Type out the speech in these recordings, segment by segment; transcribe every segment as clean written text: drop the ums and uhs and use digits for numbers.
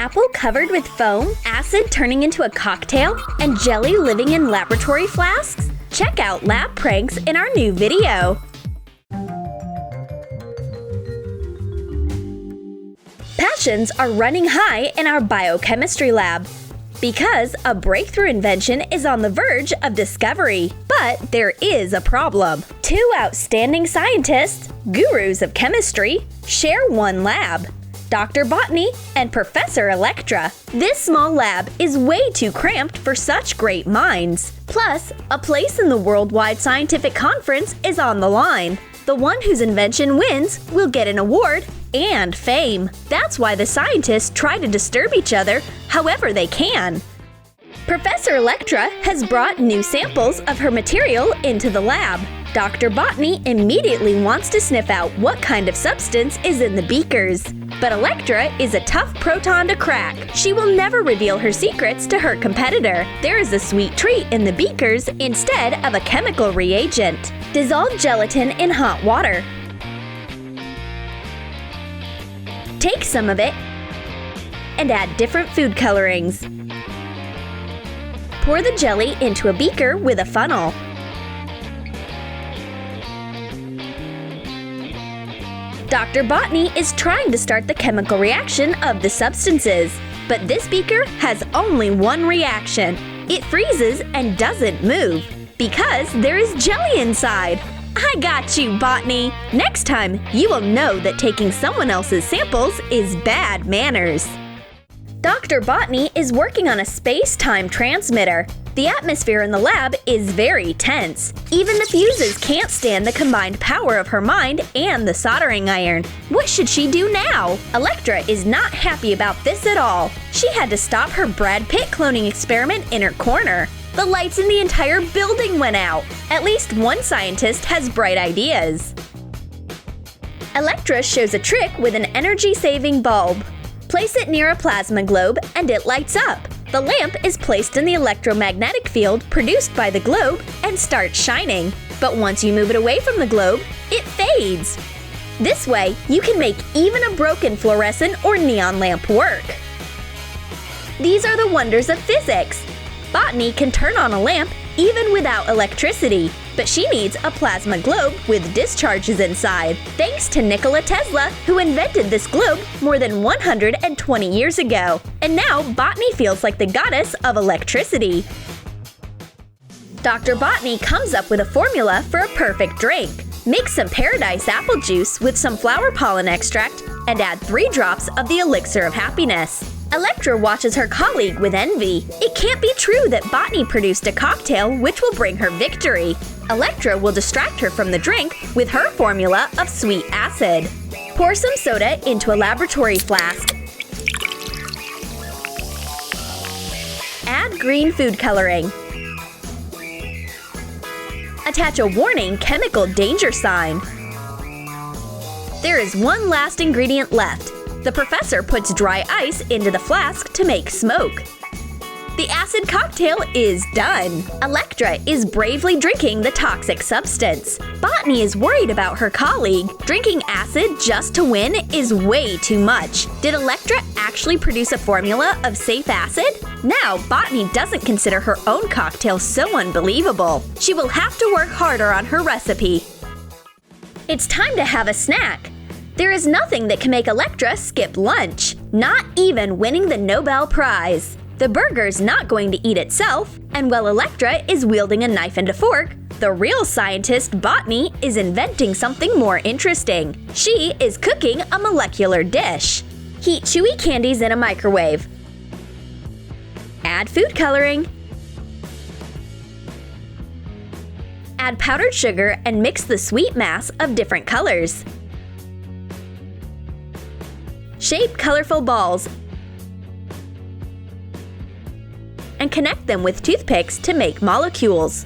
apple covered with foam, acid turning into a cocktail, and jelly living in laboratory flasks? Check out lab pranks in our new video. Passions are running high in our biochemistry lab because a breakthrough invention is on the verge of discovery. But there is a problem. Two outstanding scientists, gurus of chemistry, share one lab. Dr. Botany and Professor Electra. This small lab is way too cramped for such great minds. Plus, a place in the worldwide scientific conference is on the line. The one whose invention wins will get an award and fame. That's why the scientists try to disturb each other however they can. Professor Electra has brought new samples of her material into the lab. Dr. Botany immediately wants to sniff out what kind of substance is in the beakers. But Electra is a tough proton to crack. She will never reveal her secrets to her competitor. There is a sweet treat in the beakers instead of a chemical reagent. Dissolve gelatin in hot water. Take some of it and add different food colorings. Pour the jelly into a beaker with a funnel. Dr. Botany is trying to start the chemical reaction of the substances, but this beaker has only one reaction. It freezes and doesn't move because there is jelly inside. I got you, Botany! Next time, you will know that taking someone else's samples is bad manners. Dr. Botany is working on a space-time transmitter. The atmosphere in the lab is very tense. Even the fuses can't stand the combined power of her mind and the soldering iron. What should she do now? Electra is not happy about this at all. She had to stop her Brad Pitt cloning experiment in her corner. The lights in the entire building went out. At least one scientist has bright ideas. Electra shows a trick with an energy-saving bulb. Place it near a plasma globe and it lights up. The lamp is placed in the electromagnetic field produced by the globe and starts shining. But once you move it away from the globe, it fades. This way, you can make even a broken fluorescent or neon lamp work. These are the wonders of physics. Botany can turn on a lamp even without electricity, but she needs a plasma globe with discharges inside, thanks to Nikola Tesla, who invented this globe more than 120 years ago. And now Botany feels like the goddess of electricity. Dr. Botany comes up with a formula for a perfect drink. Mix some paradise apple juice with some flower pollen extract and add 3 drops of the elixir of happiness. Electra watches her colleague with envy. It can't be true that Botany produced a cocktail which will bring her victory. Electra will distract her from the drink with her formula of sweet acid. Pour some soda into a laboratory flask. Add green food coloring. Attach a warning chemical danger sign. There is one last ingredient left. The professor puts dry ice into the flask to make smoke. The acid cocktail is done. Electra is bravely drinking the toxic substance. Botany is worried about her colleague. Drinking acid just to win is way too much. Did Electra actually produce a formula of safe acid? Now, Botany doesn't consider her own cocktail so unbelievable. She will have to work harder on her recipe. It's time to have a snack. There is nothing that can make Electra skip lunch, not even winning the Nobel Prize. The burger's not going to eat itself, and while Electra is wielding a knife and a fork, the real scientist Botany is inventing something more interesting. She is cooking a molecular dish. Heat chewy candies in a microwave. Add food coloring. Add powdered sugar and mix the sweet mass of different colors. Shape colorful balls and connect them with toothpicks to make molecules.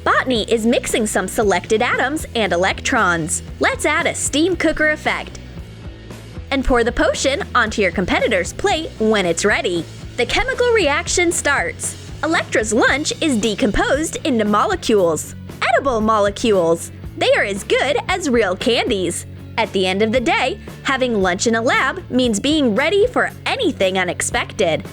Botany is mixing some selected atoms and electrons. Let's add a steam cooker effect. And pour the potion onto your competitor's plate when it's ready. The chemical reaction starts. Electra's lunch is decomposed into molecules. Edible molecules. They are as good as real candies. At the end of the day, having lunch in a lab means being ready for anything unexpected.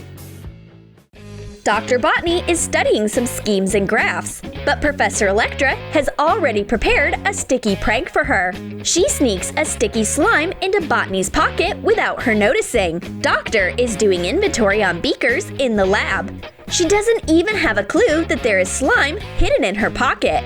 Dr. Botany is studying some schemes and graphs, but Professor Electra has already prepared a sticky prank for her. She sneaks a sticky slime into Botany's pocket without her noticing. Doctor is doing inventory on Beakers in the lab. She doesn't even have a clue that there is slime hidden in her pocket.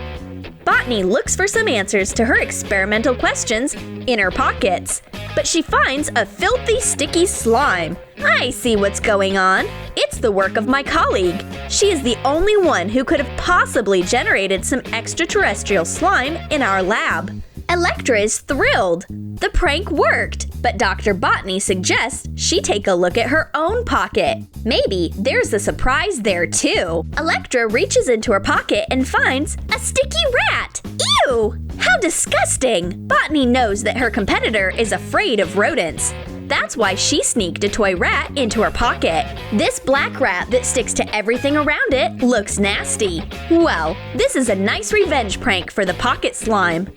Botany looks for some answers to her experimental questions in her pockets, but she finds a filthy, sticky slime. I see what's going on. It's the work of my colleague. She is the only one who could have possibly generated some extraterrestrial slime in our lab. Electra is thrilled. The prank worked, but Dr. Botany suggests she take a look at her own pocket. Maybe there's a surprise there too. Electra reaches into her pocket and finds a sticky rat. Ew! How disgusting! Botany knows that her competitor is afraid of rodents. That's why she sneaked a toy rat into her pocket. This black rat that sticks to everything around it looks nasty. Well, this is a nice revenge prank for the pocket slime.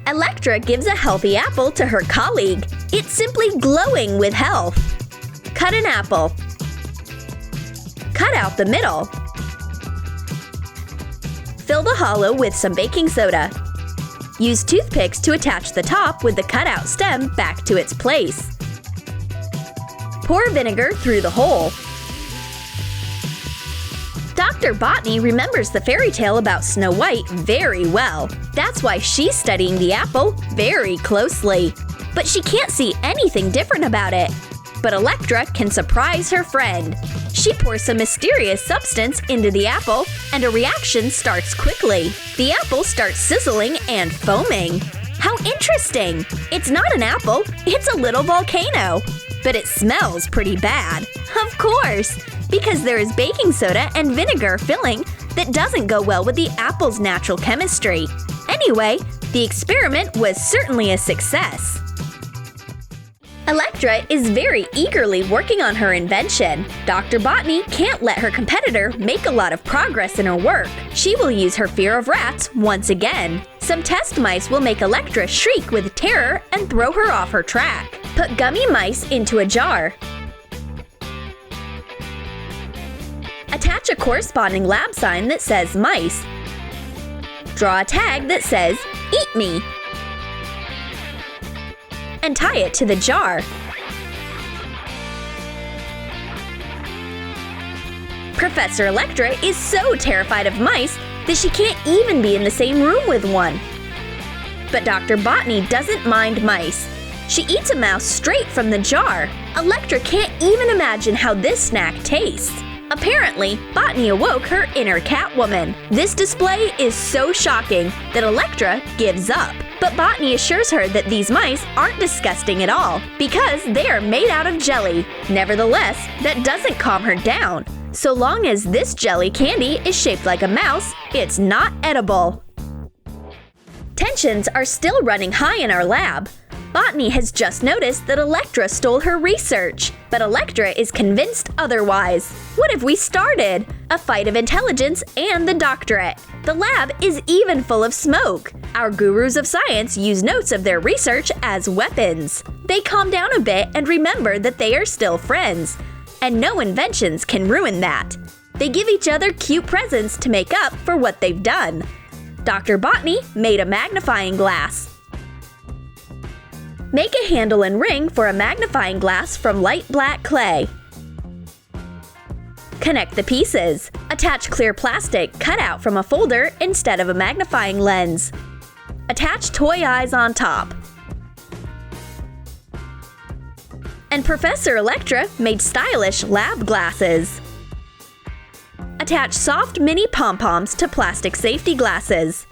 Electra gives a healthy apple to her colleague. It's simply glowing with health. Cut an apple. Cut out the middle. Fill the hollow with some baking soda. Use toothpicks to attach the top with the cutout stem back to its place. Pour vinegar through the hole. Dr. Botany remembers the fairy tale about Snow White very well. That's why she's studying the apple very closely. But she can't see anything different about it. But Electra can surprise her friend. She pours some mysterious substance into the apple, and a reaction starts quickly. The apple starts sizzling and foaming. How interesting! It's not an apple, it's a little volcano. But it smells pretty bad. Of course! Because there is baking soda and vinegar filling that doesn't go well with the apple's natural chemistry. Anyway, the experiment was certainly a success. Electra is very eagerly working on her invention. Dr. Botany can't let her competitor make a lot of progress in her work. She will use her fear of rats once again. Some test mice will make Electra shriek with terror and throw her off her track. Put gummy mice into a jar. Attach a corresponding lab sign that says mice. Draw a tag that says, "Eat me," and tie it to the jar. Professor Electra is so terrified of mice that she can't even be in the same room with one. But Dr. Botany doesn't mind mice. She eats a mouse straight from the jar. Electra can't even imagine how this snack tastes. Apparently, Botany awoke her inner Catwoman. This display is so shocking that Electra gives up. But Botany assures her that these mice aren't disgusting at all because they are made out of jelly. Nevertheless, that doesn't calm her down. So long as this jelly candy is shaped like a mouse, it's not edible. Tensions are still running high in our lab. Botany has just noticed that Electra stole her research, but Electra is convinced otherwise. What have we started? A fight of intelligence and the doctorate. The lab is even full of smoke. Our gurus of science use notes of their research as weapons. They calm down a bit and remember that they are still friends. And no inventions can ruin that. They give each other cute presents to make up for what they've done. Dr. Botany made a magnifying glass. Make a handle and ring for a magnifying glass from light black clay. Connect the pieces. Attach clear plastic cut out from a folder instead of a magnifying lens. Attach toy eyes on top. And Professor Electra made stylish lab glasses. Attach soft mini Pompoms to plastic safety glasses.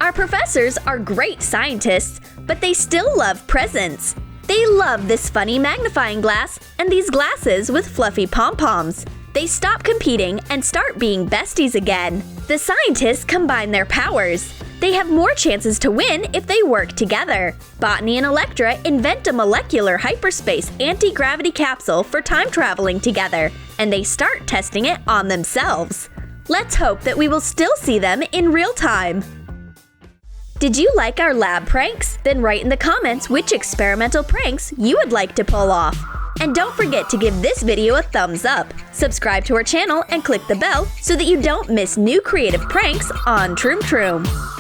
Our professors are great scientists, but they still love presents. They love this funny magnifying glass and these glasses with fluffy pom-poms. They stop competing and start being besties again. The scientists combine their powers. They have more chances to win if they work together. Botany and Electra invent a molecular hyperspace anti-gravity capsule for time traveling together, and they start testing it on themselves. Let's hope that we will still see them in real time. Did you like our lab pranks? Then write in the comments which experimental pranks you would like to pull off. And don't forget to give this video a thumbs up, subscribe to our channel, and click the bell so that you don't miss new creative pranks on Troom Troom.